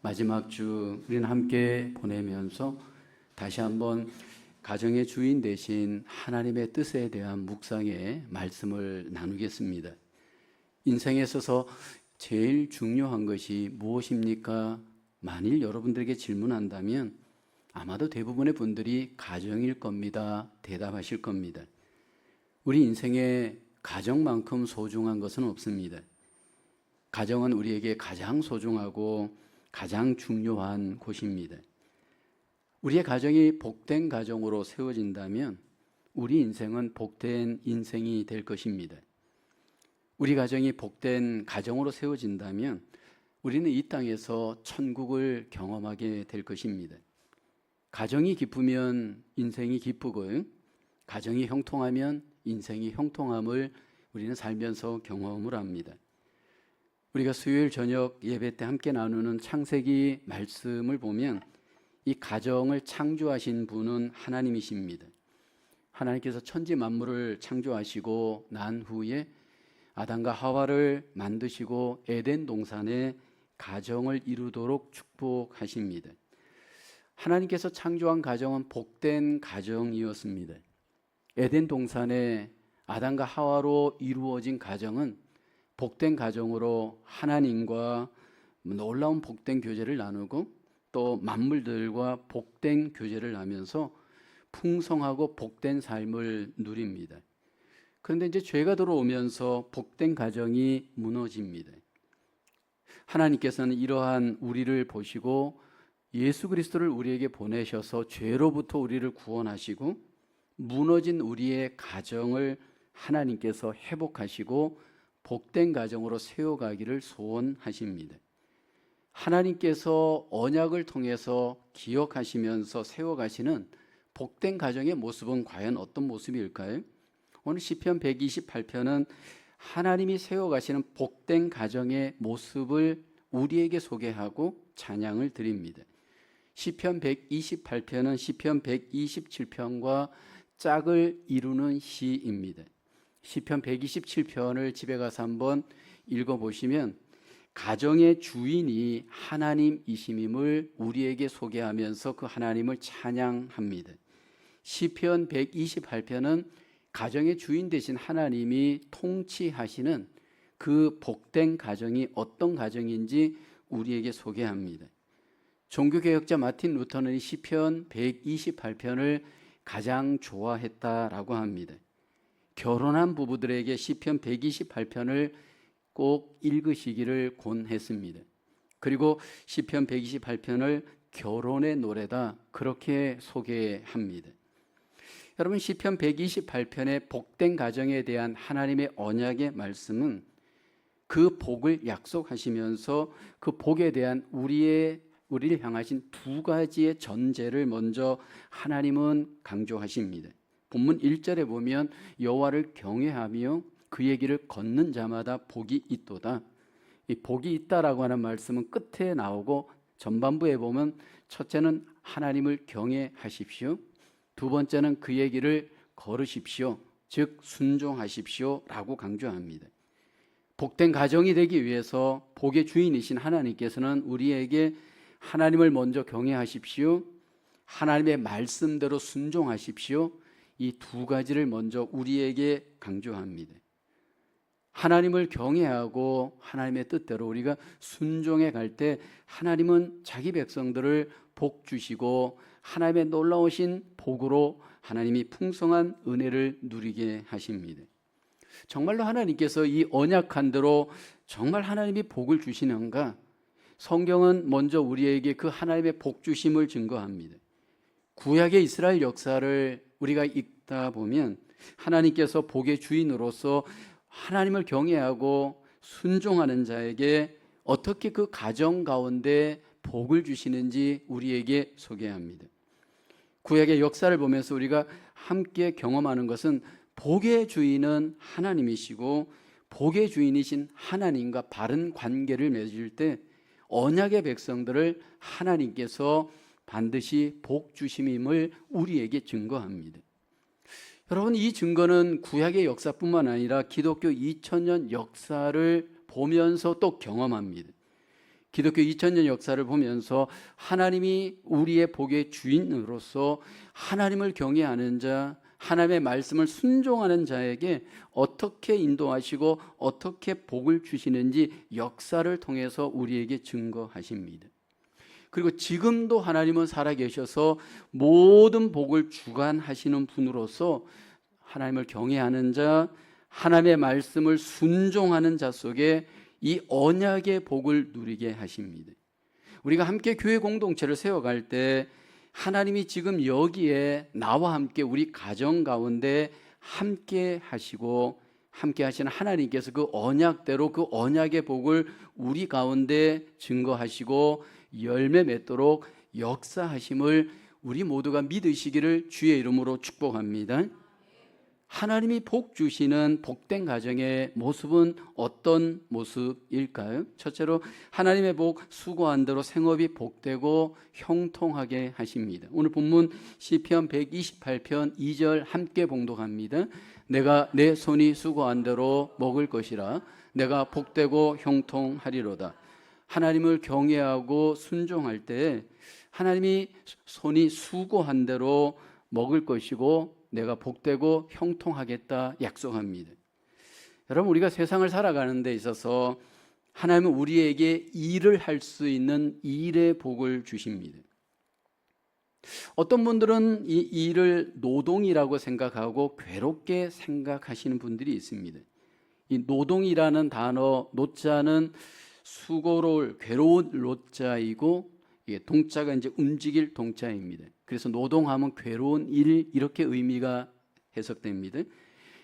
마지막 주 우리는 함께 보내면서 다시 한번 가정의 주인 되신 하나님의 뜻에 대한 묵상의 말씀을 나누겠습니다. 인생에 있어서 제일 중요한 것이 무엇입니까? 만일 여러분들에게 질문한다면 아마도 대부분의 분들이 가정일 겁니다. 대답하실 겁니다. 우리 인생에 가정만큼 소중한 것은 없습니다. 가정은 우리에게 가장 소중하고 가장 중요한 곳입니다. 우리의 가정이 복된 가정으로 세워진다면 우리 인생은 복된 인생이 될 것입니다. 우리 가정이 복된 가정으로 세워진다면 우리는 이 땅에서 천국을 경험하게 될 것입니다. 가정이 기쁘면 인생이 기쁘고 가정이 형통하면 인생이 형통함을 우리는 살면서 경험을 합니다. 우리가 수요일 저녁 예배 때 함께 나누는 창세기 말씀을 보면 이 가정을 창조하신 분은 하나님이십니다. 하나님께서 천지 만물을 창조하시고 난 후에 아담과 하와를 만드시고 에덴 동산에 가정을 이루도록 축복하십니다. 하나님께서 창조한 가정은 복된 가정이었습니다. 에덴 동산에 아담과 하와로 이루어진 가정은 복된 가정으로 하나님과 놀라운 복된 교제를 나누고 또 만물들과 복된 교제를 하면서 풍성하고 복된 삶을 누립니다. 그런데 이제 죄가 들어오면서 복된 가정이 무너집니다. 하나님께서는 이러한 우리를 보시고 예수 그리스도를 우리에게 보내셔서 죄로부터 우리를 구원하시고 무너진 우리의 가정을 하나님께서 회복하시고 복된 가정으로 세워가기를 소원하십니다. 하나님께서 언약을 통해서 기억하시면서 세워가시는 복된 가정의 모습은 과연 어떤 모습일까요? 오늘 시편 128편은 하나님이 세워가시는 복된 가정의 모습을 우리에게 소개하고 찬양을 드립니다. 시편 128편은 시편 127편과 짝을 이루는 시입니다. 시편 127편을 집에 가서 한번 읽어보시면 가정의 주인이 하나님이심을 우리에게 소개하면서 그 하나님을 찬양합니다. 시편 128편은 가정의 주인 되신 하나님이 통치하시는 그 복된 가정이 어떤 가정인지 우리에게 소개합니다. 종교개혁자 마틴 루터는 시편 128편을 가장 좋아했다라고 합니다. 결혼한 부부들에게 시편 128편을 꼭 읽으시기를 권했습니다. 그리고 시편 128편을 결혼의 노래다 그렇게 소개합니다. 여러분, 시편 128편의 복된 가정에 대한 하나님의 언약의 말씀은 그 복을 약속하시면서 그 복에 대한 우리를 향하신 두 가지의 전제를 먼저 하나님은 강조하십니다. 본문 1절에 보면 여호와를 경외하며 그의 길을 걷는 자마다 복이 있도다. 이 복이 있다라고 하는 말씀은 끝에 나오고 전반부에 보면 첫째는 하나님을 경외하십시오. 두 번째는 그의 길을 걸으십시오. 즉 순종하십시오 라고 강조합니다. 복된 가정이 되기 위해서 복의 주인이신 하나님께서는 우리에게 하나님을 먼저 경외하십시오. 하나님의 말씀대로 순종하십시오. 이 두 가지를 먼저 우리에게 강조합니다. 하나님을 경외하고 하나님의 뜻대로 우리가 순종해 갈 때 하나님은 자기 백성들을 복 주시고 하나님의 놀라우신 복으로 하나님이 풍성한 은혜를 누리게 하십니다. 정말로 하나님께서 이 언약한 대로 정말 하나님이 복을 주시는가? 성경은 먼저 우리에게 그 하나님의 복 주심을 증거합니다. 구약의 이스라엘 역사를 우리가 읽다 보면 하나님께서 복의 주인으로서 하나님을 경외하고 순종하는 자에게 어떻게 그 가정 가운데 복을 주시는지 우리에게 소개합니다. 구약의 역사를 보면서 우리가 함께 경험하는 것은 복의 주인은 하나님이시고 복의 주인이신 하나님과 바른 관계를 맺을 때 언약의 백성들을 하나님께서 반드시 복 주심임을 우리에게 증거합니다. 여러분, 이 증거는 구약의 역사뿐만 아니라 기독교 2000년 역사를 보면서 또 경험합니다. 기독교 2000년 역사를 보면서 하나님이 우리의 복의 주인으로서 하나님을 경외하는 자, 하나님의 말씀을 순종하는 자에게 어떻게 인도하시고 어떻게 복을 주시는지 역사를 통해서 우리에게 증거하십니다. 그리고 지금도 하나님은 살아계셔서 모든 복을 주관하시는 분으로서 하나님을 경외하는 자, 하나님의 말씀을 순종하는 자 속에 이 언약의 복을 누리게 하십니다. 우리가 함께 교회 공동체를 세워갈 때 하나님이 지금 여기에 나와 함께 우리 가정 가운데 함께 하시고 함께 하시는 하나님께서 그 언약대로 그 언약의 복을 우리 가운데 증거하시고 열매 맺도록 역사하심을 우리 모두가 믿으시기를 주의 이름으로 축복합니다. 하나님이 복 주시는 복된 가정의 모습은 어떤 모습일까요? 첫째로 하나님의 복, 수고한 대로 생업이 복되고 형통하게 하십니다. 오늘 본문 시편 128편 2절 함께 봉독합니다. 내가 내 손이 수고한 대로 먹을 것이라 내가 복되고 형통하리로다. 하나님을 경외하고 순종할 때 하나님이 손이 수고한 대로 먹을 것이고 내가 복되고 형통하겠다 약속합니다. 여러분, 우리가 세상을 살아가는 데 있어서 하나님은 우리에게 일을 할 수 있는 일의 복을 주십니다. 어떤 분들은 이 일을 노동이라고 생각하고 괴롭게 생각하시는 분들이 있습니다. 이 노동이라는 단어, 노자는 수고로울, 괴로운 노자이고 동자가 이제 움직일 동자입니다. 그래서 노동하면 괴로운 일 이렇게 의미가 해석됩니다.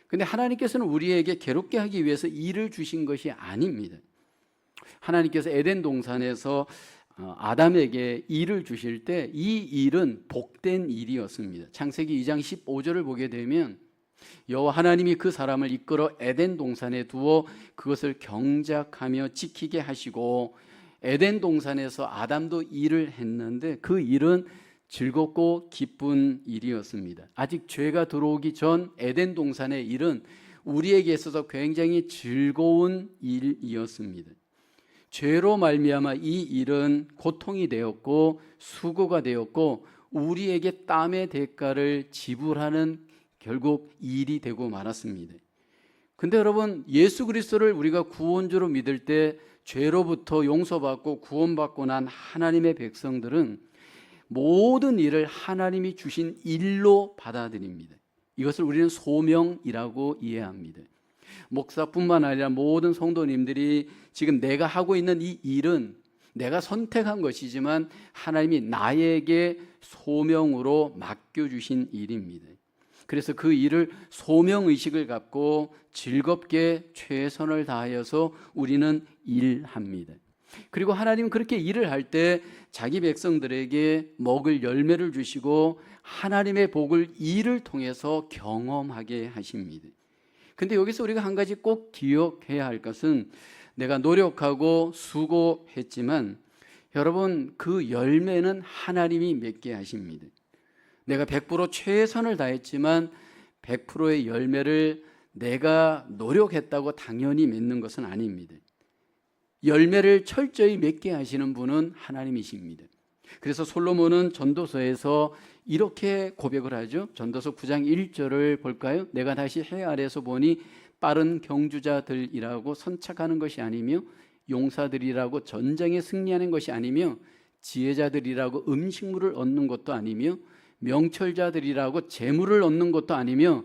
그런데 하나님께서는 우리에게 괴롭게 하기 위해서 일을 주신 것이 아닙니다. 하나님께서 에덴 동산에서 아담에게 일을 주실 때 이 일은 복된 일이었습니다. 창세기 2장 15절을 보게 되면 여호와 하나님이 그 사람을 이끌어 에덴 동산에 두어 그것을 경작하며 지키게 하시고 에덴 동산에서 아담도 일을 했는데 그 일은 즐겁고 기쁜 일이었습니다. 아직 죄가 들어오기 전 에덴 동산의 일은 우리에게 있어서 굉장히 즐거운 일이었습니다. 죄로 말미암아 이 일은 고통이 되었고 수고가 되었고 우리에게 땀의 대가를 지불하는 결국 일이 되고 말았습니다. 근데 여러분, 예수 그리스도를 우리가 구원주로 믿을 때 죄로부터 용서받고 구원받고 난 하나님의 백성들은 모든 일을 하나님이 주신 일로 받아들입니다. 이것을 우리는 소명이라고 이해합니다. 목사뿐만 아니라 모든 성도님들이 지금 내가 하고 있는 이 일은 내가 선택한 것이지만 하나님이 나에게 소명으로 맡겨주신 일입니다. 그래서 그 일을 소명의식을 갖고 즐겁게 최선을 다하여서 우리는 일합니다. 그리고 하나님은 그렇게 일을 할 때 자기 백성들에게 먹을 열매를 주시고 하나님의 복을 일을 통해서 경험하게 하십니다. 근데 여기서 우리가 한 가지 꼭 기억해야 할 것은 내가 노력하고 수고했지만 여러분, 그 열매는 하나님이 맺게 하십니다. 내가 100% 최선을 다했지만 100%의 열매를 내가 노력했다고 당연히 맺는 것은 아닙니다. 열매를 철저히 맺게 하시는 분은 하나님이십니다. 그래서 솔로몬은 전도서에서 이렇게 고백을 하죠. 전도서 9장 1절을 볼까요? 내가 다시 해 아래에서 보니 빠른 경주자들이라고 선착하는 것이 아니며 용사들이라고 전쟁에 승리하는 것이 아니며 지혜자들이라고 음식물을 얻는 것도 아니며 명철자들이라고 재물을 얻는 것도 아니며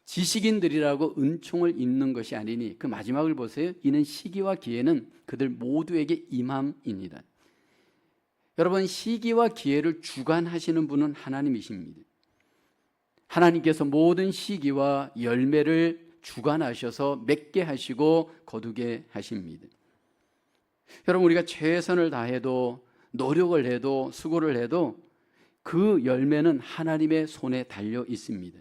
지식인들이라고 은총을 입는 것이 아니니, 그 마지막을 보세요. 이는 시기와 기회는 그들 모두에게 임함이니라. 여러분, 시기와 기회를 주관하시는 분은 하나님이십니다. 하나님께서 모든 시기와 열매를 주관하셔서 맺게 하시고 거두게 하십니다. 여러분, 우리가 최선을 다해도 노력을 해도 수고를 해도 그 열매는 하나님의 손에 달려 있습니다.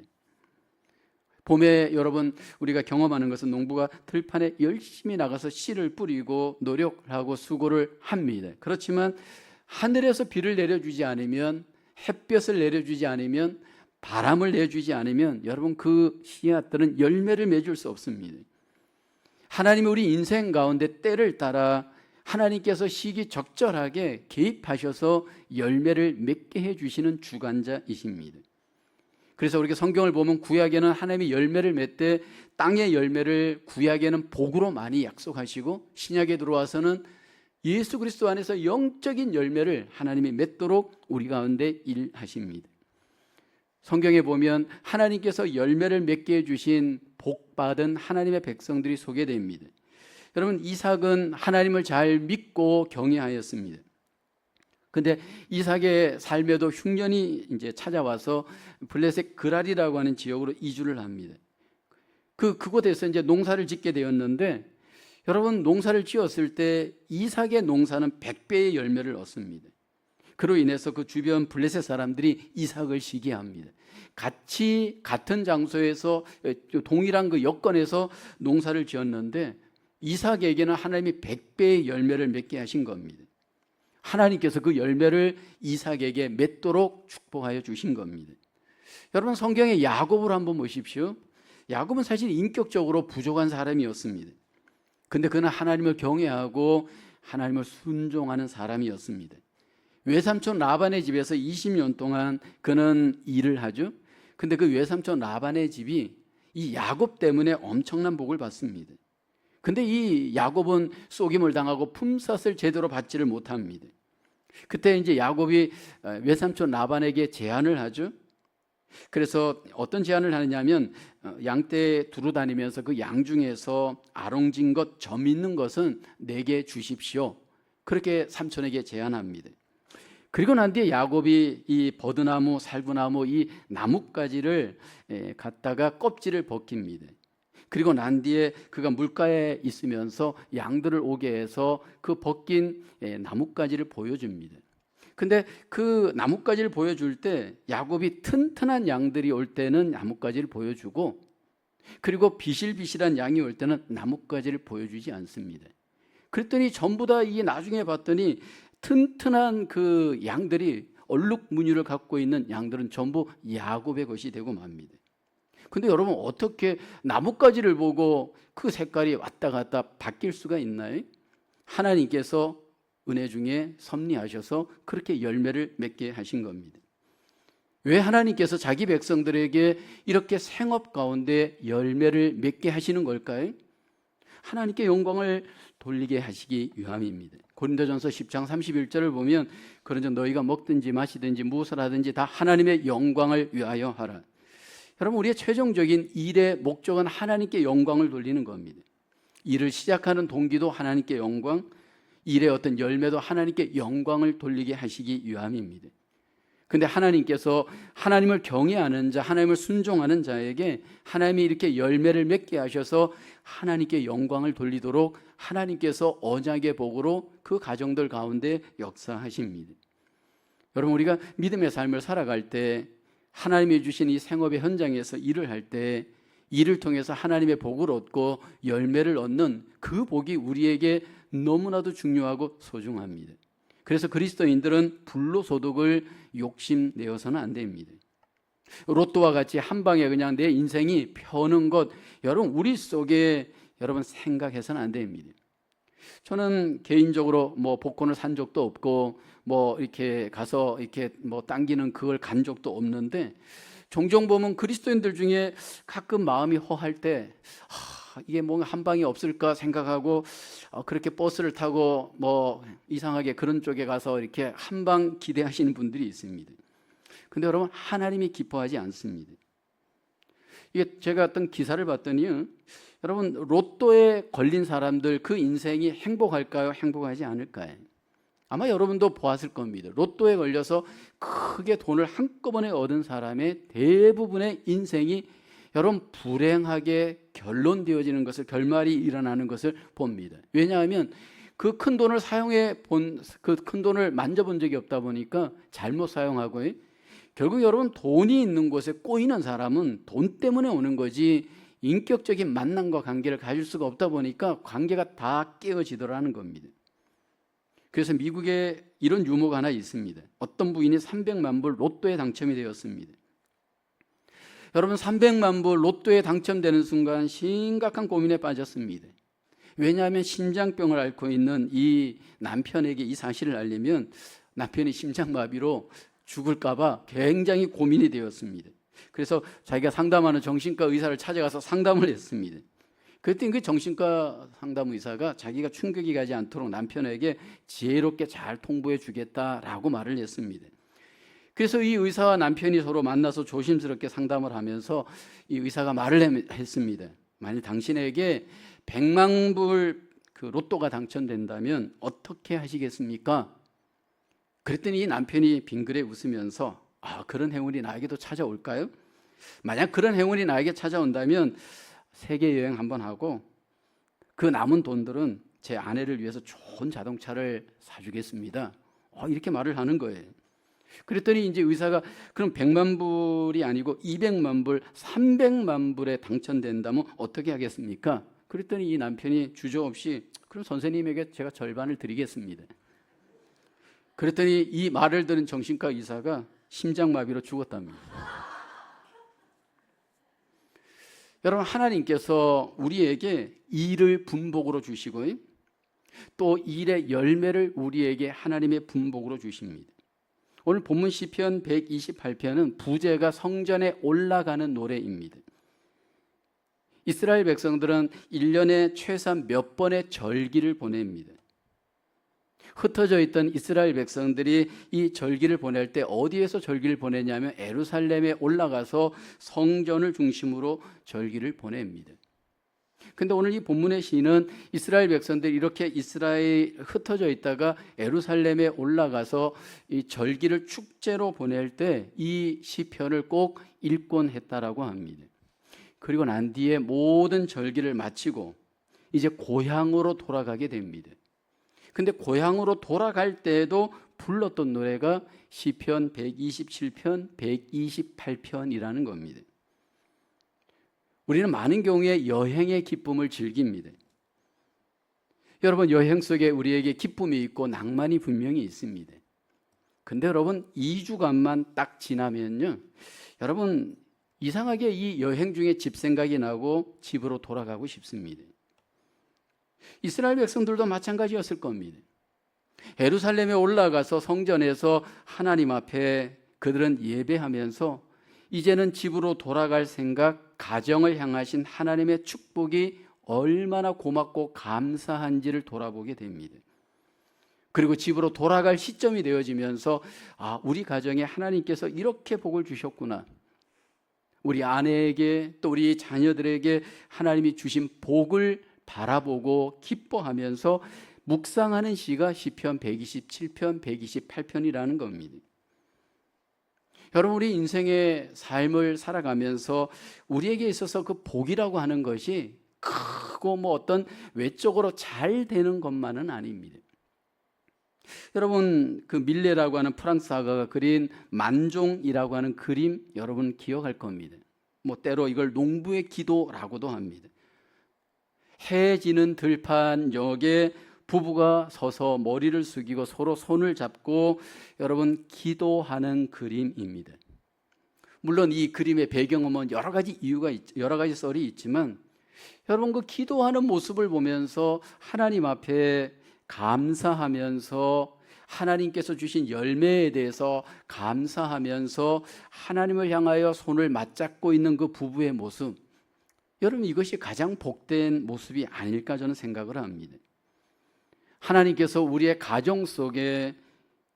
봄에 여러분, 우리가 경험하는 것은 농부가 들판에 열심히 나가서 씨를 뿌리고 노력을 하고 수고를 합니다. 그렇지만 하늘에서 비를 내려주지 않으면, 햇볕을 내려주지 않으면, 바람을 내주지 않으면 여러분, 그 씨앗들은 열매를 맺을 수 없습니다. 하나님이 우리 인생 가운데 때를 따라 하나님께서 시기적절하게 개입하셔서 열매를 맺게 해주시는 주관자이십니다. 그래서 우리가 성경을 보면 구약에는 하나님이 열매를 맺되 땅의 열매를 구약에는 복으로 많이 약속하시고 신약에 들어와서는 예수 그리스도 안에서 영적인 열매를 하나님이 맺도록 우리 가운데 일하십니다. 성경에 보면 하나님께서 열매를 맺게 해주신 복받은 하나님의 백성들이 소개됩니다. 여러분, 이삭은 하나님을 잘 믿고 경외하였습니다. 근데 이삭의 삶에도 흉년이 이제 찾아와서 블레셋 그랄이라고 하는 지역으로 이주를 합니다. 그곳에서 이제 농사를 짓게 되었는데, 여러분, 농사를 지었을 때 이삭의 농사는 100배의 열매를 얻습니다. 그로 인해서 그 주변 블레셋 사람들이 이삭을 시기합니다. 같은 장소에서 동일한 그 여건에서 농사를 지었는데 이삭에게는 하나님이 100배의 열매를 맺게 하신 겁니다. 하나님께서 그 열매를 이삭에게 맺도록 축복하여 주신 겁니다. 여러분, 성경의 야곱을 한번 보십시오. 야곱은 사실 인격적으로 부족한 사람이었습니다. 근데 그는 하나님을 경외하고 하나님을 순종하는 사람이었습니다. 외삼촌 라반의 집에서 20년 동안 그는 일을 하죠. 근데 그 외삼촌 라반의 집이 이 야곱 때문에 엄청난 복을 받습니다. 근데 이 야곱은 속임을 당하고 품삯을 제대로 받지를 못합니다. 그때 이제 야곱이 외삼촌 라반에게 제안을 하죠. 그래서 어떤 제안을 하느냐면 양떼 두루 다니면서 그 양 중에서 아롱진 것, 점 있는 것은 내게 주십시오. 그렇게 삼촌에게 제안합니다. 그리고 난 뒤에 야곱이 이 버드나무, 살구나무, 이 나뭇가지를 갖다가 껍질을 벗깁니다. 그리고 난 뒤에 그가 물가에 있으면서 양들을 오게 해서 그 벗긴 나뭇가지를 보여줍니다. 근데 그 나뭇가지를 보여줄 때 야곱이 튼튼한 양들이 올 때는 나뭇가지를 보여주고, 그리고 비실비실한 양이 올 때는 나뭇가지를 보여주지 않습니다. 그랬더니 전부 다 이게 나중에 봤더니 튼튼한 그 양들이 얼룩무늬를 갖고 있는 양들은 전부 야곱의 것이 되고 맙니다. 근데 여러분, 어떻게 나뭇가지를 보고 그 색깔이 왔다 갔다 바뀔 수가 있나요? 하나님께서 은혜 중에 섭리하셔서 그렇게 열매를 맺게 하신 겁니다. 왜 하나님께서 자기 백성들에게 이렇게 생업 가운데 열매를 맺게 하시는 걸까요? 하나님께 영광을 돌리게 하시기 위함입니다. 고린도전서 10장 31절을 보면 그런즉 너희가 먹든지 마시든지 무엇을 하든지 다 하나님의 영광을 위하여 하라. 여러분, 우리의 최종적인 일의 목적은 하나님께 영광을 돌리는 겁니다. 일을 시작하는 동기도 하나님께 영광, 일의 어떤 열매도 하나님께 영광을 돌리게 하시기 위함입니다. 근데 하나님께서 하나님을 경외하는 자, 하나님을 순종하는 자에게 하나님이 이렇게 열매를 맺게 하셔서 하나님께 영광을 돌리도록 하나님께서 언약의 복으로 그 가정들 가운데 역사하십니다. 여러분, 우리가 믿음의 삶을 살아갈 때 하나님이 주신 이 생업의 현장에서 일을 할 때 일을 통해서 하나님의 복을 얻고 열매를 얻는 그 복이 우리에게 너무나도 중요하고 소중합니다. 그래서 그리스도인들은 불로소득을 욕심내어서는 안 됩니다. 로또와 같이 한 방에 그냥 내 인생이 펴는 것, 여러분, 우리 속에 여러분 생각해서는 안 됩니다. 저는 개인적으로 복권을 산 적도 없고 이렇게 가서 이렇게 당기는 그걸 간 적도 없는데, 종종 보면 그리스도인들 중에 가끔 마음이 허할 때 이게 뭔가 한 방이 없을까 생각하고 그렇게 버스를 타고 이상하게 그런 쪽에 가서 이렇게 한 방 기대하시는 분들이 있습니다. 근데 여러분, 하나님이 기뻐하지 않습니다. 이게 제가 어떤 기사를 봤더니요, 여러분, 로또에 걸린 사람들 그 인생이 행복할까요? 행복하지 않을까요? 아마 여러분도 보았을 겁니다. 로또에 걸려서 크게 돈을 한꺼번에 얻은 사람의 대부분의 인생이 여러분 불행하게 결론되어지는 것을, 결말이 일어나는 것을 봅니다. 왜냐하면 그 큰 돈을 그 큰 돈을 만져본 적이 없다 보니까 잘못 사용하고, 결국 여러분 돈이 있는 곳에 꼬이는 사람은 돈 때문에 오는 거지 인격적인 만남과 관계를 가질 수가 없다 보니까 관계가 다 깨어지더라는 겁니다. 그래서 미국에 이런 유머가 하나 있습니다. 어떤 부인이 300만 불 로또에 당첨이 되었습니다. 여러분, 300만 불 로또에 당첨되는 순간 심각한 고민에 빠졌습니다. 왜냐하면 심장병을 앓고 있는 이 남편에게 이 사실을 알리면 남편이 심장마비로 죽을까 봐 굉장히 고민이 되었습니다. 그래서 자기가 상담하는 정신과 의사를 찾아가서 상담을 했습니다. 그랬더니 그 정신과 상담 의사가 자기가 충격이 가지 않도록 남편에게 지혜롭게 잘 통보해 주겠다라고 말을 했습니다. 그래서 이 의사와 남편이 서로 만나서 조심스럽게 상담을 하면서 이 의사가 말을 했습니다. 만약 당신에게 100만 불 그 로또가 당첨된다면 어떻게 하시겠습니까? 그랬더니 이 남편이 빙그레 웃으면서 그런 행운이 나에게도 찾아올까요? 만약 그런 행운이 나에게 찾아온다면 세계 여행 한번 하고 그 남은 돈들은 제 아내를 위해서 좋은 자동차를 사주겠습니다. 이렇게 말을 하는 거예요. 그랬더니 이제 의사가 그럼 100만 불이 아니고 200만 불, 300만 불에 당첨된다면 어떻게 하겠습니까? 그랬더니 이 남편이 주저없이 그럼 선생님에게 제가 절반을 드리겠습니다. 그랬더니 이 말을 들은 정신과 의사가 심장마비로 죽었답니다. 여러분, 하나님께서 우리에게 일을 분복으로 주시고 또 일의 열매를 우리에게 하나님의 분복으로 주십니다. 오늘 본문 시편 128편은 부제가 성전에 올라가는 노래입니다. 이스라엘 백성들은 1년에 최소한 몇 번의 절기를 보냅니다. 흩어져 있던 이스라엘 백성들이 이 절기를 보낼 때 어디에서 절기를 보내냐면 예루살렘에 올라가서 성전을 중심으로 절기를 보냅니다. 근데 오늘 이 본문의 시는 이스라엘 백성들이 이렇게 이스라엘 흩어져 있다가 예루살렘에 올라가서 이 절기를 축제로 보낼 때 이 시편을 꼭 읽곤 했다라고 합니다. 그리고 난 뒤에 모든 절기를 마치고 이제 고향으로 돌아가게 됩니다. 근데 고향으로 돌아갈 때에도 불렀던 노래가 시편 127편, 128편이라는 겁니다. 우리는 많은 경우에 여행의 기쁨을 즐깁니다. 여러분, 여행 속에 우리에게 기쁨이 있고 낭만이 분명히 있습니다. 근데 여러분, 2주간만 딱 지나면요, 여러분 이상하게 이 여행 중에 집 생각이 나고 집으로 돌아가고 싶습니다. 이스라엘 백성들도 마찬가지였을 겁니다. 예루살렘에 올라가서 성전에서 하나님 앞에 그들은 예배하면서 이제는 집으로 돌아갈 생각, 가정을 향하신 하나님의 축복이 얼마나 고맙고 감사한지를 돌아보게 됩니다. 그리고 집으로 돌아갈 시점이 되어지면서 우리 가정에 하나님께서 이렇게 복을 주셨구나. 우리 아내에게 또 우리 자녀들에게 하나님이 주신 복을 바라보고 기뻐하면서 묵상하는 시가 시편 127편, 128편이라는 겁니다. 여러분, 우리 인생의 삶을 살아가면서 우리에게 있어서 그 복이라고 하는 것이 크고 어떤 외적으로 잘 되는 것만은 아닙니다. 여러분, 그 밀레라고 하는 프랑스 화가가 그린 만종이라고 하는 그림 여러분 기억할 겁니다. 때로 이걸 농부의 기도라고도 합니다. 해 지는 들판 역에 부부가 서서 머리를 숙이고 서로 손을 잡고 여러분 기도하는 그림입니다. 물론 이 그림의 배경은 여러 가지 이유가 여러 가지 썰이 있지만 여러분, 그 기도하는 모습을 보면서 하나님 앞에 감사하면서 하나님께서 주신 열매에 대해서 감사하면서 하나님을 향하여 손을 맞잡고 있는 그 부부의 모습, 여러분 이것이 가장 복된 모습이 아닐까 저는 생각을 합니다. 하나님께서 우리의 가정 속에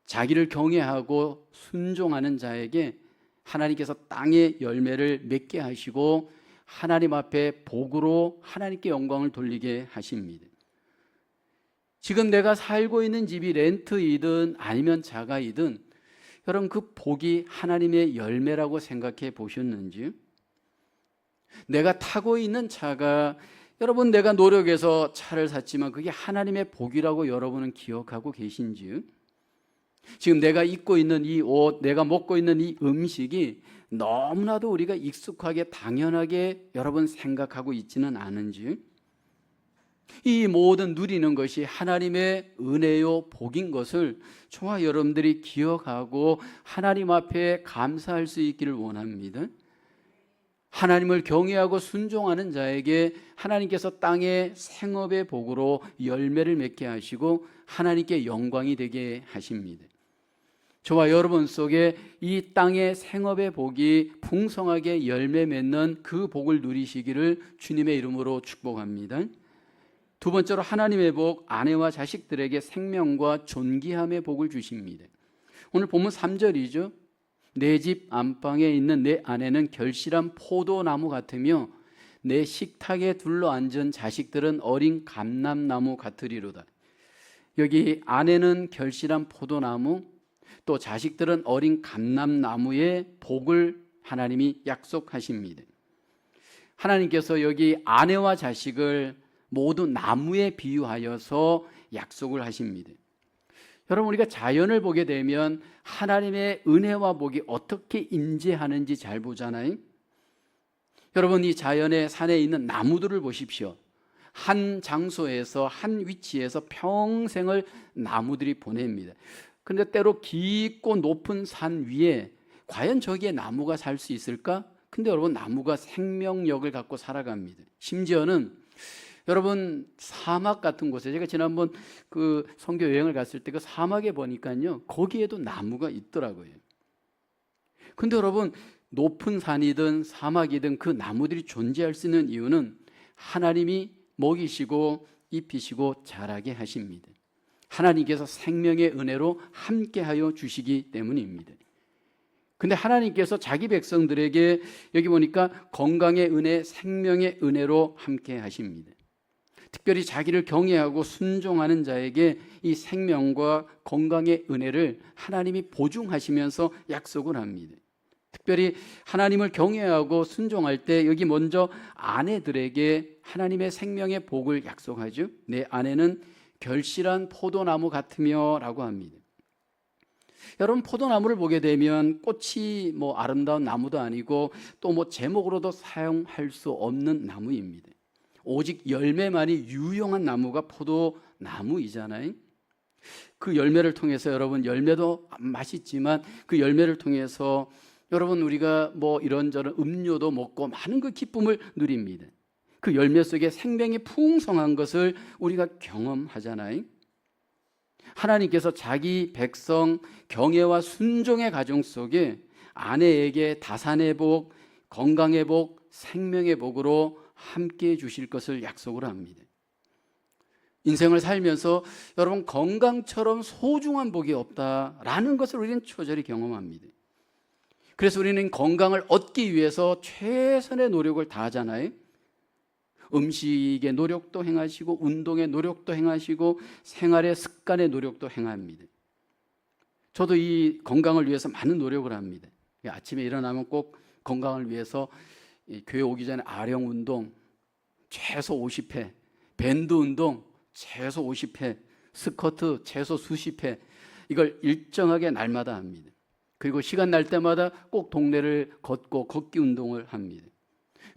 자기를 경외하고 순종하는 자에게 하나님께서 땅의 열매를 맺게 하시고 하나님 앞에 복으로 하나님께 영광을 돌리게 하십니다. 지금 내가 살고 있는 집이 렌트이든 아니면 자가이든 여러분 그 복이 하나님의 열매라고 생각해 보셨는지요? 내가 타고 있는 차가 여러분 내가 노력해서 차를 샀지만 그게 하나님의 복이라고 여러분은 기억하고 계신지요? 지금 내가 입고 있는 이 옷, 내가 먹고 있는 이 음식이 너무나도 우리가 익숙하게 당연하게 여러분 생각하고 있지는 않은지요? 이 모든 누리는 것이 하나님의 은혜요 복인 것을 저와 여러분들이 기억하고 하나님 앞에 감사할 수 있기를 원합니다. 하나님을 경외하고 순종하는 자에게 하나님께서 땅의 생업의 복으로 열매를 맺게 하시고 하나님께 영광이 되게 하십니다. 저와 여러분 속에 이 땅의 생업의 복이 풍성하게 열매 맺는 그 복을 누리시기를 주님의 이름으로 축복합니다. 두 번째로 하나님의 복, 아내와 자식들에게 생명과 존귀함의 복을 주십니다. 오늘 본문 3절이죠. 내 집 안방에 있는 내 아내는 결실한 포도나무 같으며 내 식탁에 둘러앉은 자식들은 어린 감람나무 같으리로다. 여기 아내는 결실한 포도나무, 또 자식들은 어린 감람나무의 복을 하나님이 약속하십니다. 하나님께서 여기 아내와 자식을 모두 나무에 비유하여서 약속을 하십니다. 여러분, 우리가 자연을 보게 되면 하나님의 은혜와 복이 어떻게 임재하는지 잘 보잖아요. 여러분, 이 자연의 산에 있는 나무들을 보십시오. 한 장소에서 한 위치에서 평생을 나무들이 보냅니다. 그런데 때로 깊고 높은 산 위에 과연 저기에 나무가 살 수 있을까? 근데 여러분, 나무가 생명력을 갖고 살아갑니다. 심지어는 여러분, 사막 같은 곳에, 제가 지난번 그 선교 여행을 갔을 때 그 사막에 보니까요, 거기에도 나무가 있더라고요. 근데 여러분, 높은 산이든 사막이든 그 나무들이 존재할 수 있는 이유는 하나님이 먹이시고 입히시고 자라게 하십니다. 하나님께서 생명의 은혜로 함께하여 주시기 때문입니다. 근데 하나님께서 자기 백성들에게 여기 보니까 건강의 은혜, 생명의 은혜로 함께 하십니다. 특별히 자기를 경외하고 순종하는 자에게 이 생명과 건강의 은혜를 하나님이 보증하시면서 약속을 합니다. 특별히 하나님을 경외하고 순종할 때 여기 먼저 아내들에게 하나님의 생명의 복을 약속하죠. 내 아내는 결실한 포도나무 같으며 라고 합니다. 여러분, 포도나무를 보게 되면 꽃이 아름다운 나무도 아니고 또 제목으로도 사용할 수 없는 나무입니다. 오직 열매만이 유용한 나무가 포도나무이잖아요. 그 열매를 통해서 여러분, 열매도 맛있지만 그 열매를 통해서 여러분, 우리가 이런저런 음료도 먹고 많은 그 기쁨을 누립니다. 그 열매 속에 생명이 풍성한 것을 우리가 경험하잖아요. 하나님께서 자기 백성 경외와 순종의 가정 속에 아내에게 다산의 복, 건강의 복, 생명의 복으로 함께해 주실 것을 약속을 합니다. 인생을 살면서 여러분, 건강처럼 소중한 복이 없다라는 것을 우리는 초절히 경험합니다. 그래서 우리는 건강을 얻기 위해서 최선의 노력을 다하잖아요. 음식의 노력도 행하시고 운동의 노력도 행하시고 생활의 습관의 노력도 행합니다. 저도 이 건강을 위해서 많은 노력을 합니다. 아침에 일어나면 꼭 건강을 위해서 교회 오기 전에 아령 운동 최소 50회, 밴드 운동 최소 50회, 스쿼트 최소 수십 회, 이걸 일정하게 날마다 합니다. 그리고 시간 날 때마다 꼭 동네를 걷고 걷기 운동을 합니다.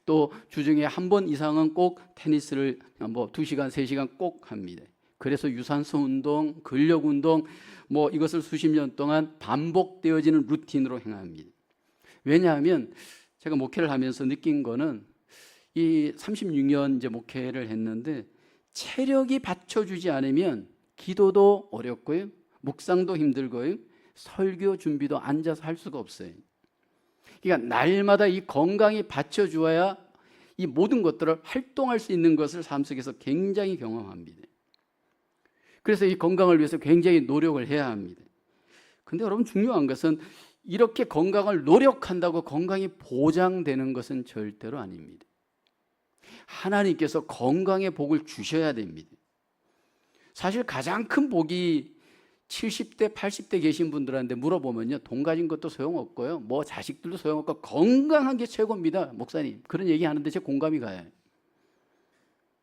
또 주중에 한 번 이상은 꼭 테니스를 2시간, 3시간 꼭 합니다. 그래서 유산소 운동, 근력 운동 이것을 수십 년 동안 반복되어지는 루틴으로 행합니다. 왜냐하면 제가 목회를 하면서 느낀 거는 이 36년 이제 목회를 했는데 체력이 받쳐주지 않으면 기도도 어렵고요, 묵상도 힘들고요, 설교 준비도 앉아서 할 수가 없어요. 그러니까 날마다 이 건강이 받쳐주어야 이 모든 것들을 활동할 수 있는 것을 삶 속에서 굉장히 경험합니다. 그래서 이 건강을 위해서 굉장히 노력을 해야 합니다. 근데 여러분, 중요한 것은 이렇게 건강을 노력한다고 건강이 보장되는 것은 절대로 아닙니다. 하나님께서 건강의 복을 주셔야 됩니다. 사실 가장 큰 복이 70대, 80대 계신 분들한테 물어보면요, 돈 가진 것도 소용없고요, 자식들도 소용없고 건강한 게 최고입니다. 목사님, 그런 얘기 하는데 제 공감이 가요.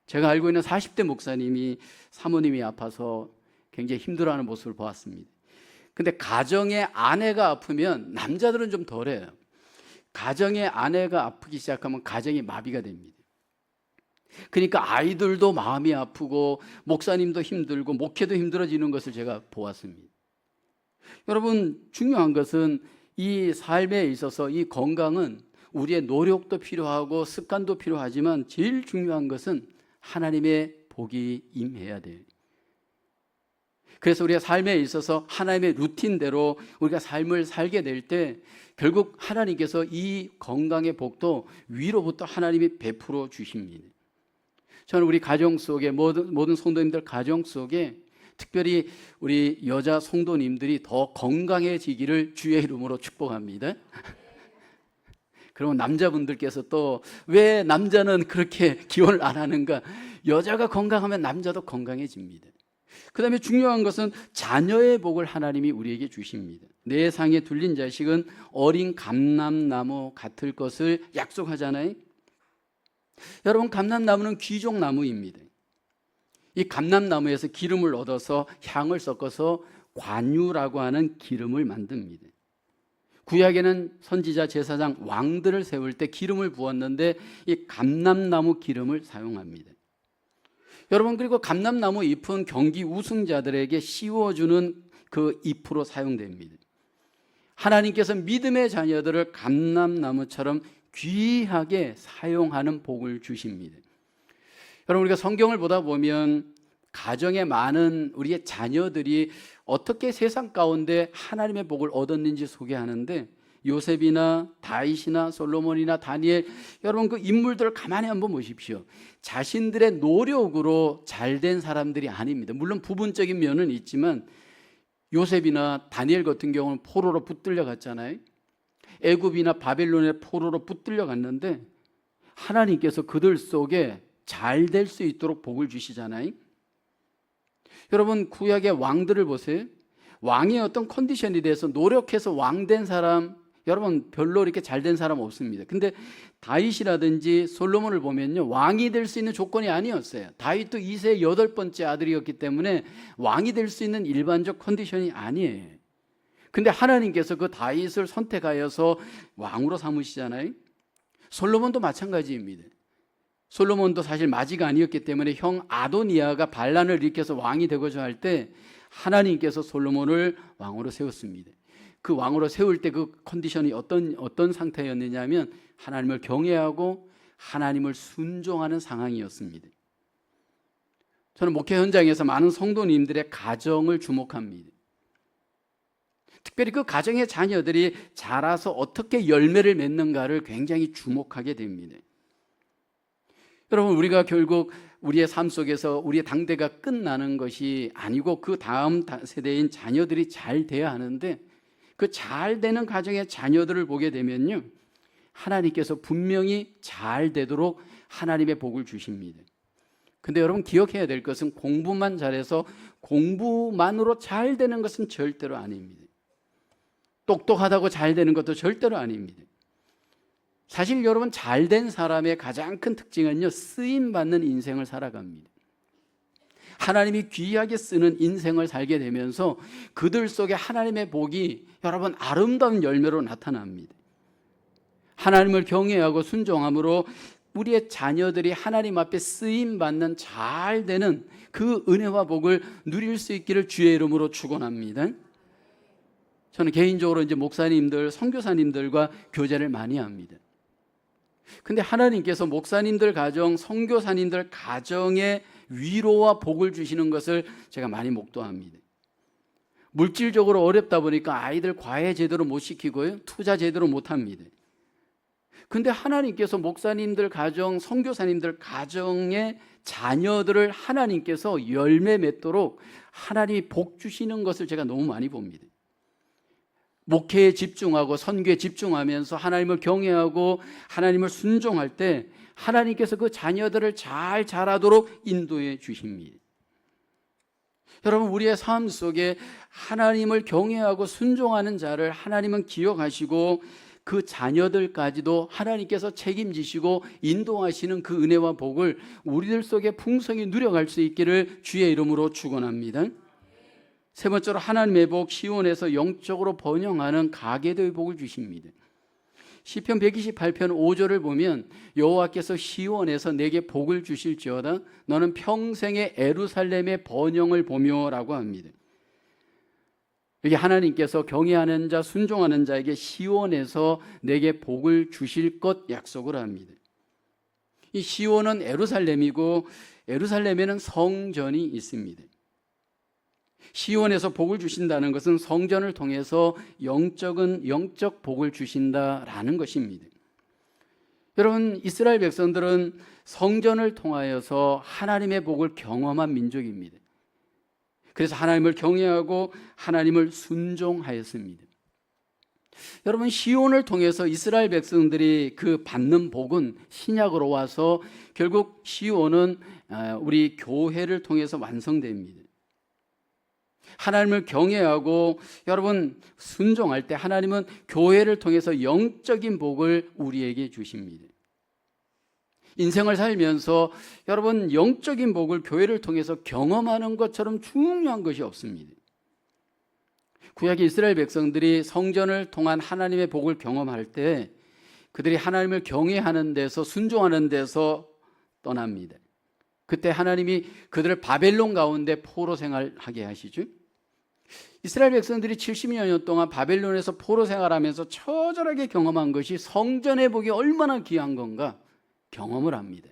제가 알고 있는 40대 목사님이 사모님이 아파서 굉장히 힘들어하는 모습을 보았습니다. 근데 가정의 아내가 아프면 남자들은 좀 덜해요. 가정의 아내가 아프기 시작하면 가정이 마비가 됩니다. 그러니까 아이들도 마음이 아프고 목사님도 힘들고 목회도 힘들어지는 것을 제가 보았습니다. 여러분, 중요한 것은 이 삶에 있어서 이 건강은 우리의 노력도 필요하고 습관도 필요하지만 제일 중요한 것은 하나님의 복이 임해야 돼요. 그래서 우리가 삶에 있어서 하나님의 루틴대로 우리가 삶을 살게 될 때 결국 하나님께서 이 건강의 복도 위로부터 하나님이 베풀어 주십니다. 저는 우리 가정 속에 모든 성도님들 가정 속에 특별히 우리 여자 성도님들이 더 건강해지기를 주의 이름으로 축복합니다. 그러면 남자분들께서 또 왜 남자는 그렇게 기원을 안 하는가? 여자가 건강하면 남자도 건강해집니다. 그 다음에 중요한 것은 자녀의 복을 하나님이 우리에게 주십니다. 내 상에 둘린 자식은 어린 감람나무 같을 것을 약속하잖아요. 여러분, 감람나무는 귀족나무입니다. 이 감람나무에서 기름을 얻어서 향을 섞어서 관유라고 하는 기름을 만듭니다. 구약에는 선지자, 제사장, 왕들을 세울 때 기름을 부었는데 이 감람나무 기름을 사용합니다. 여러분, 그리고 감람나무 잎은 경기 우승자들에게 씌워주는 그 잎으로 사용됩니다. 하나님께서 믿음의 자녀들을 감람나무처럼 귀하게 사용하는 복을 주십니다. 여러분, 우리가 성경을 보다 보면 가정에 많은 우리의 자녀들이 어떻게 세상 가운데 하나님의 복을 얻었는지 소개하는데, 요셉이나 다윗이나 솔로몬이나 다니엘, 여러분 그 인물들을 가만히 한번 보십시오. 자신들의 노력으로 잘된 사람들이 아닙니다. 물론 부분적인 면은 있지만 요셉이나 다니엘 같은 경우는 포로로 붙들려 갔잖아요. 애굽이나 바벨론의 포로로 붙들려 갔는데 하나님께서 그들 속에 잘 될 수 있도록 복을 주시잖아요. 여러분, 구약의 왕들을 보세요. 왕의 어떤 컨디션에 대해서 노력해서 왕된 사람, 여러분 별로 이렇게 잘된 사람 없습니다. 근데 다윗이라든지 솔로몬을 보면요, 왕이 될 수 있는 조건이 아니었어요. 다윗도 이세의 8번째 아들이었기 때문에 왕이 될 수 있는 일반적 컨디션이 아니에요. 근데 하나님께서 그 다윗을 선택하여서 왕으로 삼으시잖아요. 솔로몬도 마찬가지입니다. 솔로몬도 사실 마지가 아니었기 때문에 형 아도니아가 반란을 일으켜서 왕이 되고자 할 때 하나님께서 솔로몬을 왕으로 세웠습니다. 그 왕으로 세울 때 그 컨디션이 어떤 상태였느냐 하면 하나님을 경외하고 하나님을 순종하는 상황이었습니다. 저는 목회 현장에서 많은 성도님들의 가정을 주목합니다. 특별히 그 가정의 자녀들이 자라서 어떻게 열매를 맺는가를 굉장히 주목하게 됩니다. 여러분, 우리가 결국 우리의 삶 속에서 우리의 당대가 끝나는 것이 아니고 그 다음 세대인 자녀들이 잘 돼야 하는데, 그 잘 되는 가정의 자녀들을 보게 되면요, 하나님께서 분명히 잘 되도록 하나님의 복을 주십니다. 근데 여러분 기억해야 될 것은 공부만 잘해서 공부만으로 잘 되는 것은 절대로 아닙니다. 똑똑하다고 잘 되는 것도 절대로 아닙니다. 사실 여러분, 잘된 사람의 가장 큰 특징은요, 쓰임받는 인생을 살아갑니다. 하나님이 귀하게 쓰는 인생을 살게 되면서 그들 속에 하나님의 복이 여러분 아름다운 열매로 나타납니다. 하나님을 경외하고 순종함으로 우리의 자녀들이 하나님 앞에 쓰임받는 잘 되는 그 은혜와 복을 누릴 수 있기를 주의 이름으로 축원합니다. 저는 개인적으로 이제 목사님들, 선교사님들과 교제를 많이 합니다. 근데 하나님께서 목사님들 가정, 선교사님들 가정에 위로와 복을 주시는 것을 제가 많이 목도합니다. 물질적으로 어렵다 보니까 아이들 과외 제대로 못 시키고요, 투자 제대로 못 합니다. 근데 하나님께서 목사님들 가정, 선교사님들 가정의 자녀들을 하나님께서 열매 맺도록 하나님이 복 주시는 것을 제가 너무 많이 봅니다. 목회에 집중하고 선교에 집중하면서 하나님을 경외하고 하나님을 순종할 때 하나님께서 그 자녀들을 잘 자라도록 인도해 주십니다. 여러분, 우리의 삶 속에 하나님을 경외하고 순종하는 자를 하나님은 기억하시고 그 자녀들까지도 하나님께서 책임지시고 인도하시는 그 은혜와 복을 우리들 속에 풍성히 누려갈 수 있기를 주의 이름으로 축원합니다. 세 번째로 하나님의 복, 시온에서 영적으로 번영하는 가계도의 복을 주십니다. 시편 128편 5절을 보면 여호와께서 시온에서 내게 복을 주실지어다 너는 평생의 예루살렘의 번영을 보며라고 합니다. 여기 하나님께서 경외하는 자, 순종하는 자에게 시온에서 내게 복을 주실 것 약속을 합니다. 이 시온은 예루살렘이고 예루살렘에는 성전이 있습니다. 시온에서 복을 주신다는 것은 성전을 통해서 영적 복을 주신다라는 것입니다. 여러분, 이스라엘 백성들은 성전을 통하여서 하나님의 복을 경험한 민족입니다. 그래서 하나님을 경외하고 하나님을 순종하였습니다. 여러분, 시온을 통해서 이스라엘 백성들이 그 받는 복은 신약으로 와서 결국 시온은 우리 교회를 통해서 완성됩니다. 하나님을 경외하고 여러분 순종할 때 하나님은 교회를 통해서 영적인 복을 우리에게 주십니다. 인생을 살면서 여러분 영적인 복을 교회를 통해서 경험하는 것처럼 중요한 것이 없습니다. 구약의 이스라엘 백성들이 성전을 통한 하나님의 복을 경험할 때 그들이 하나님을 경외하는 데서 순종하는 데서 떠납니다. 그때 하나님이 그들을 바벨론 가운데 포로 생활하게 하시죠. 이스라엘 백성들이 70여 년 동안 바벨론에서 포로 생활하면서 처절하게 경험한 것이 성전의 복이 얼마나 귀한 건가 경험을 합니다.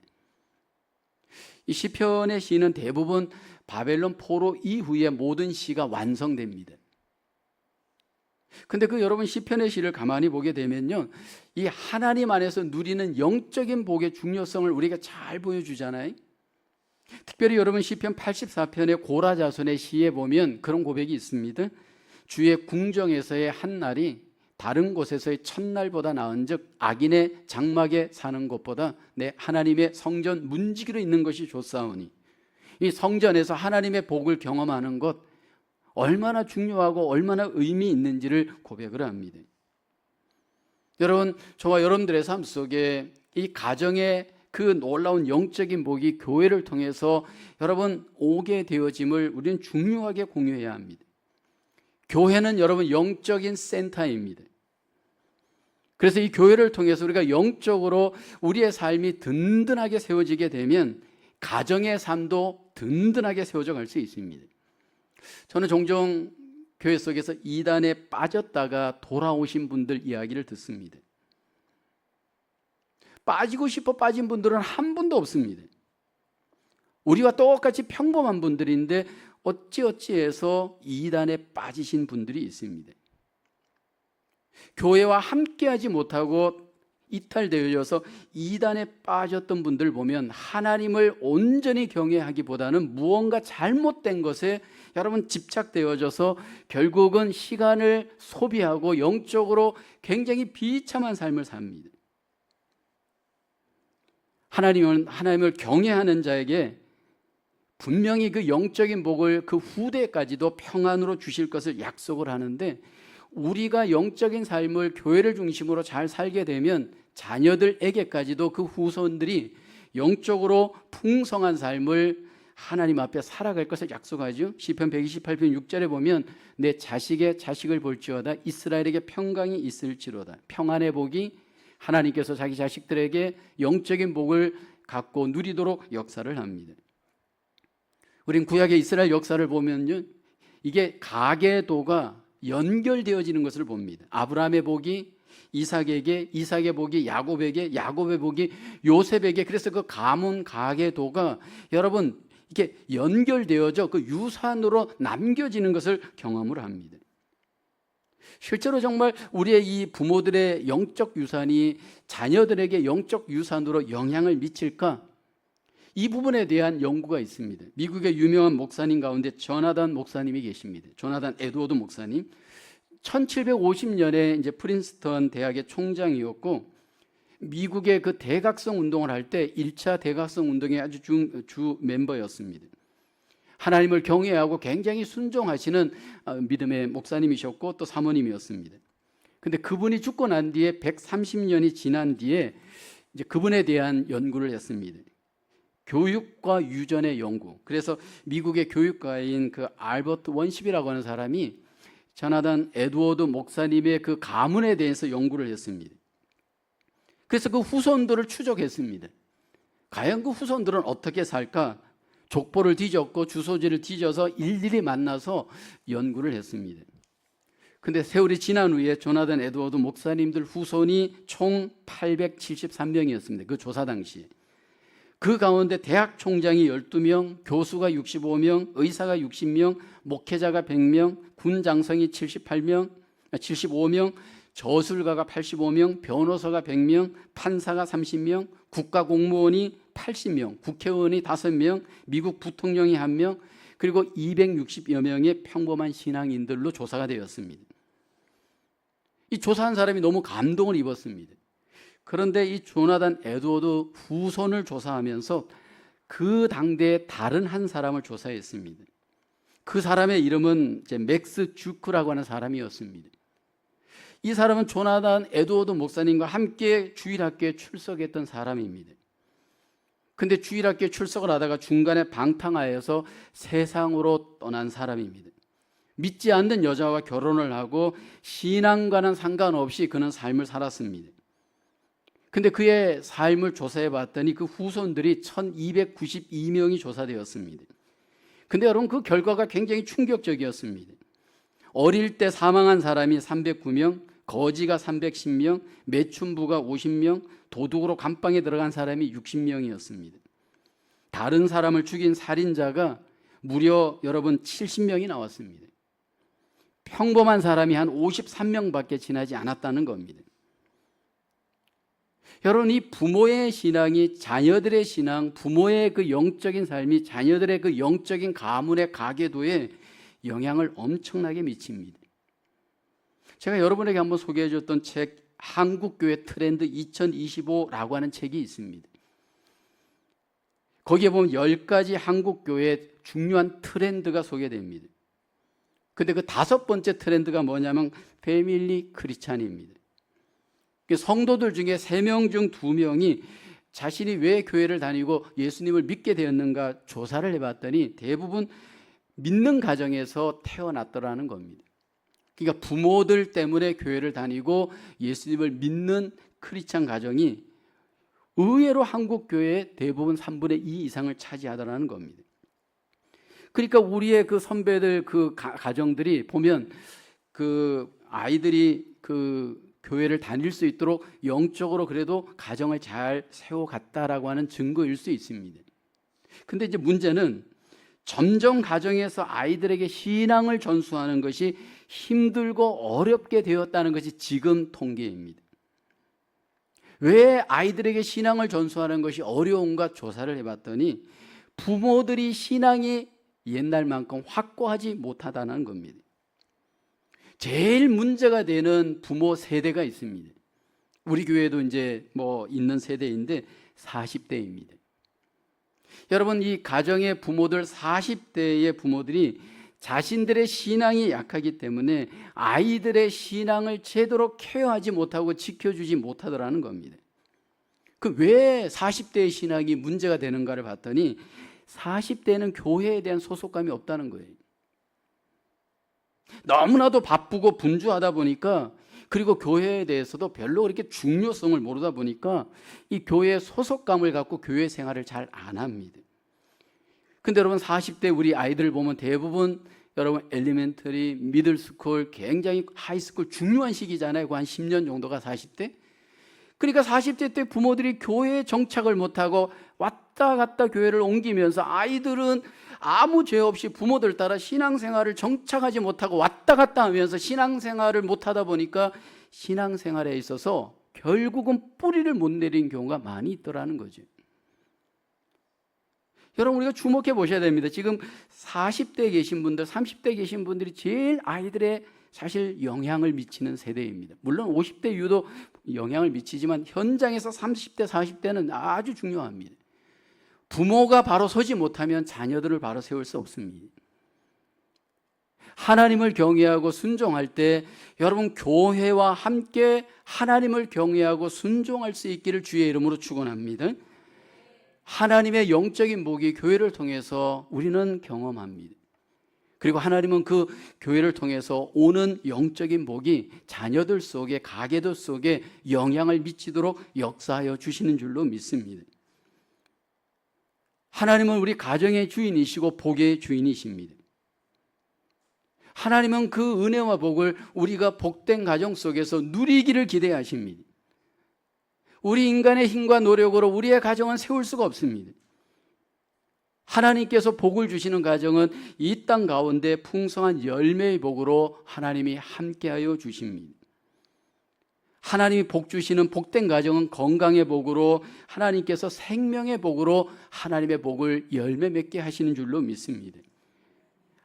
이 시편의 시는 대부분 바벨론 포로 이후에 모든 시가 완성됩니다. 근데 그 여러분 시편의 시를 가만히 보게 되면요, 이 하나님 안에서 누리는 영적인 복의 중요성을 우리가 잘 보여주잖아요. 특별히 여러분 시편 84편의 고라 자손의 시에 보면 그런 고백이 있습니다. 주의 궁정에서의 한 날이 다른 곳에서의 첫날보다 나은즉 악인의 장막에 사는 것보다 내 하나님의 성전 문지기로 있는 것이 좋사오니. 이 성전에서 하나님의 복을 경험하는 것 얼마나 중요하고 얼마나 의미 있는지를 고백을 합니다. 여러분, 저와 여러분들의 삶 속에 이 가정의 그 놀라운 영적인 복이 교회를 통해서 여러분 오게 되어짐을 우리는 중요하게 공유해야 합니다. 교회는 여러분 영적인 센터입니다. 그래서 이 교회를 통해서 우리가 영적으로 우리의 삶이 든든하게 세워지게 되면 가정의 삶도 든든하게 세워져 갈 수 있습니다. 저는 종종 교회 속에서 이단에 빠졌다가 돌아오신 분들 이야기를 듣습니다. 빠지고 싶어 빠진 분들은 한 분도 없습니다. 우리와 똑같이 평범한 분들인데 어찌어찌해서 이단에 빠지신 분들이 있습니다. 교회와 함께하지 못하고 이탈되어져서 이단에 빠졌던 분들 보면 하나님을 온전히 경외하기보다는 무언가 잘못된 것에 여러분 집착되어져서 결국은 시간을 소비하고 영적으로 굉장히 비참한 삶을 삽니다. 하나님을 경외하는 자에게 분명히 그 영적인 복을 그 후대까지도 평안으로 주실 것을 약속을 하는데, 우리가 영적인 삶을 교회를 중심으로 잘 살게 되면 자녀들에게까지도 그 후손들이 영적으로 풍성한 삶을 하나님 앞에 살아갈 것을 약속하죠. 시편 128편 6절에 보면 내 자식의 자식을 볼지어다 이스라엘에게 평강이 있을지로다. 평안의 복이 하나님께서 자기 자식들에게 영적인 복을 갖고 누리도록 역사를 합니다. 우린 구약의 이스라엘 역사를 보면요, 이게 가계도가 연결되어지는 것을 봅니다. 아브라함의 복이 이삭에게, 이삭의 복이 야곱에게, 야곱의 복이 요셉에게, 그래서 그 가문 가계도가 여러분 이렇게 연결되어져 그 유산으로 남겨지는 것을 경험을 합니다. 실제로 정말 우리의 이 부모들의 영적 유산이 자녀들에게 영적 유산으로 영향을 미칠까? 이 부분에 대한 연구가 있습니다. 미국의 유명한 목사님 가운데 조나단 목사님이 계십니다. 조나단 에드워드 목사님. 1750년에 이제 프린스턴 대학의 총장이었고, 미국의 그 대각성 운동을 할 때 1차 대각성 운동의 아주 주 멤버였습니다. 하나님을 경외하고 굉장히 순종하시는 믿음의 목사님이셨고 또 사모님이었습니다. 근데 그분이 죽고 난 뒤에 130년이 지난 뒤에 이제 그분에 대한 연구를 했습니다. 교육과 유전의 연구. 그래서 미국의 교육가인 그 알버트 원십이라고 하는 사람이 조나단 에드워드 목사님의 그 가문에 대해서 연구를 했습니다. 그래서 그 후손들을 추적했습니다. 과연 그 후손들은 어떻게 살까? 족보를 뒤졌고 주소지를 뒤져서 일일이 만나서 연구를 했습니다. 근데 세월이 지난 후에 조나단 에드워드 목사님들 후손이 총 873명이었습니다. 그 조사 당시에. 그 가운데 대학 총장이 12명, 교수가 65명, 의사가 60명, 목회자가 100명, 군 장성이 75명, 저술가가 85명, 변호사가 100명, 판사가 30명, 국가공무원이 80명, 국회의원이 5명, 미국 부통령이 1명, 그리고 260여 명의 평범한 신앙인들로 조사가 되었습니다. 이 조사한 사람이 너무 감동을 입었습니다. 그런데 이 조나단 에드워드 후손을 조사하면서 그 당대의 다른 한 사람을 조사했습니다. 그 사람의 이름은 맥스 주크라고 하는 사람이었습니다. 이 사람은 조나단 에드워드 목사님과 함께 주일학교에 출석했던 사람입니다. 근데 주일학교에 출석을 하다가 중간에 방탕하여서 세상으로 떠난 사람입니다. 믿지 않는 여자와 결혼을 하고 신앙과는 상관없이 그는 삶을 살았습니다. 근데 그의 삶을 조사해 봤더니 그 후손들이 1292명이 조사되었습니다. 근데 여러분, 그 결과가 굉장히 충격적이었습니다. 어릴 때 사망한 사람이 309명, 거지가 310명, 매춘부가 50명, 도둑으로 감방에 들어간 사람이 60명이었습니다. 다른 사람을 죽인 살인자가 무려 여러분 70명이 나왔습니다. 평범한 사람이 한 53명밖에 지나지 않았다는 겁니다. 여러분, 이 부모의 신앙이 자녀들의 신앙, 부모의 그 영적인 삶이 자녀들의 그 영적인 가문의 가계도에 영향을 엄청나게 미칩니다. 제가 여러분에게 한번 소개해 줬던 책, 한국교회 트렌드 2025라고 하는 책이 있습니다. 거기에 보면 10가지 한국교회의 중요한 트렌드가 소개됩니다. 근데 그 5번째 트렌드가 뭐냐면 패밀리 크리스찬입니다. 성도들 중에 3명 중 2명이 자신이 왜 교회를 다니고 예수님을 믿게 되었는가 조사를 해봤더니 대부분 믿는 가정에서 태어났더라는 겁니다. 그러니까 부모들 때문에 교회를 다니고 예수님을 믿는 크리스찬 가정이 의외로 한국 교회의 대부분 3분의 2 이상을 차지하더라는 겁니다. 그러니까 우리의 그 선배들 그 가정들이 보면 그 아이들이 그 교회를 다닐 수 있도록 영적으로 그래도 가정을 잘 세워갔다라고 하는 증거일 수 있습니다. 근데 이제 문제는 점점 가정에서 아이들에게 신앙을 전수하는 것이 힘들고 어렵게 되었다는 것이 지금 통계입니다. 왜 아이들에게 신앙을 전수하는 것이 어려운가 조사를 해봤더니 부모들이 신앙이 옛날만큼 확고하지 못하다는 겁니다. 제일 문제가 되는 부모 세대가 있습니다. 우리 교회도 이제 뭐 있는 세대인데 40대입니다. 여러분, 이 가정의 부모들 40대의 부모들이 자신들의 신앙이 약하기 때문에 아이들의 신앙을 제대로 케어하지 못하고 지켜주지 못하더라는 겁니다. 그 왜 40대의 신앙이 문제가 되는가를 봤더니 40대는 교회에 대한 소속감이 없다는 거예요. 너무나도 바쁘고 분주하다 보니까, 그리고 교회에 대해서도 별로 그렇게 중요성을 모르다 보니까 이 교회에 소속감을 갖고 교회 생활을 잘 안 합니다. 근데 여러분, 40대 우리 아이들 보면 대부분 여러분 엘리멘터리, 미들스쿨, 굉장히 하이스쿨 중요한 시기잖아요. 그 한 10년 정도가 40대. 그러니까 40대 때 부모들이 교회에 정착을 못하고 왔다 갔다 교회를 옮기면서 아이들은 아무 죄 없이 부모들 따라 신앙생활을 정착하지 못하고 왔다 갔다 하면서 신앙생활을 못하다 보니까 신앙생활에 있어서 결국은 뿌리를 못 내린 경우가 많이 있더라는 거죠. 여러분, 우리가 주목해 보셔야 됩니다. 지금 40대에 계신 분들, 30대에 계신 분들이 제일 아이들의 사실 영향을 미치는 세대입니다. 물론 50대 이후도 영향을 미치지만 현장에서 30대, 40대는 아주 중요합니다. 부모가 바로 서지 못하면 자녀들을 바로 세울 수 없습니다. 하나님을 경외하고 순종할 때 여러분, 교회와 함께 하나님을 경외하고 순종할 수 있기를 주의 이름으로 축원합니다. 하나님의 영적인 복이 교회를 통해서 우리는 경험합니다. 그리고 하나님은 그 교회를 통해서 오는 영적인 복이 자녀들 속에, 가계들 속에 영향을 미치도록 역사하여 주시는 줄로 믿습니다. 하나님은 우리 가정의 주인이시고 복의 주인이십니다. 하나님은 그 은혜와 복을 우리가 복된 가정 속에서 누리기를 기대하십니다. 우리 인간의 힘과 노력으로 우리의 가정은 세울 수가 없습니다. 하나님께서 복을 주시는 가정은 이 땅 가운데 풍성한 열매의 복으로 하나님이 함께하여 주십니다. 하나님이 복 주시는 복된 가정은 건강의 복으로, 하나님께서 생명의 복으로 하나님의 복을 열매 맺게 하시는 줄로 믿습니다.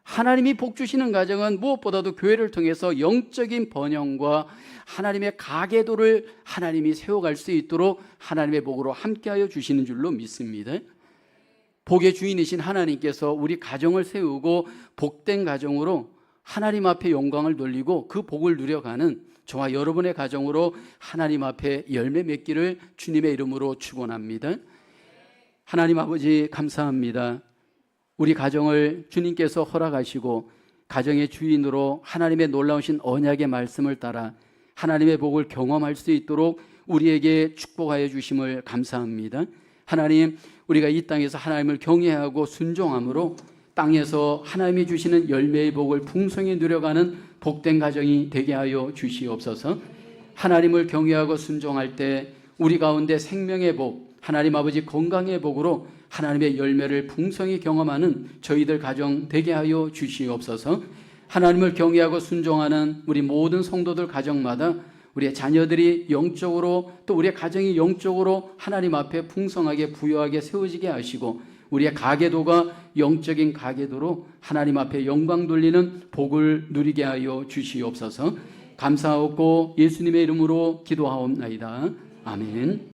하나님이 복 주시는 가정은 무엇보다도 교회를 통해서 영적인 번영과 하나님의 가계도를 하나님이 세워갈 수 있도록 하나님의 복으로 함께하여 주시는 줄로 믿습니다. 복의 주인이신 하나님께서 우리 가정을 세우고 복된 가정으로 하나님 앞에 영광을 돌리고 그 복을 누려가는 저와 여러분의 가정으로 하나님 앞에 열매 맺기를 주님의 이름으로 축원합니다. 하나님 아버지 감사합니다. 우리 가정을 주님께서 허락하시고 가정의 주인으로 하나님의 놀라우신 언약의 말씀을 따라 하나님의 복을 경험할 수 있도록 우리에게 축복하여 주심을 감사합니다. 하나님, 우리가 이 땅에서 하나님을 경외하고 순종함으로 땅에서 하나님이 주시는 열매의 복을 풍성히 누려가는 복된 가정이 되게 하여 주시옵소서. 하나님을 경외하고 순종할 때 우리 가운데 생명의 복, 하나님 아버지 건강의 복으로 하나님의 열매를 풍성히 경험하는 저희들 가정 되게 하여 주시옵소서. 하나님을 경외하고 순종하는 우리 모든 성도들 가정마다 우리의 자녀들이 영적으로 또 우리의 가정이 영적으로 하나님 앞에 풍성하게 부유하게 세워지게 하시고 우리의 가계도가 영적인 가계도로 하나님 앞에 영광 돌리는 복을 누리게 하여 주시옵소서. 감사하고 예수님의 이름으로 기도하옵나이다. 아멘.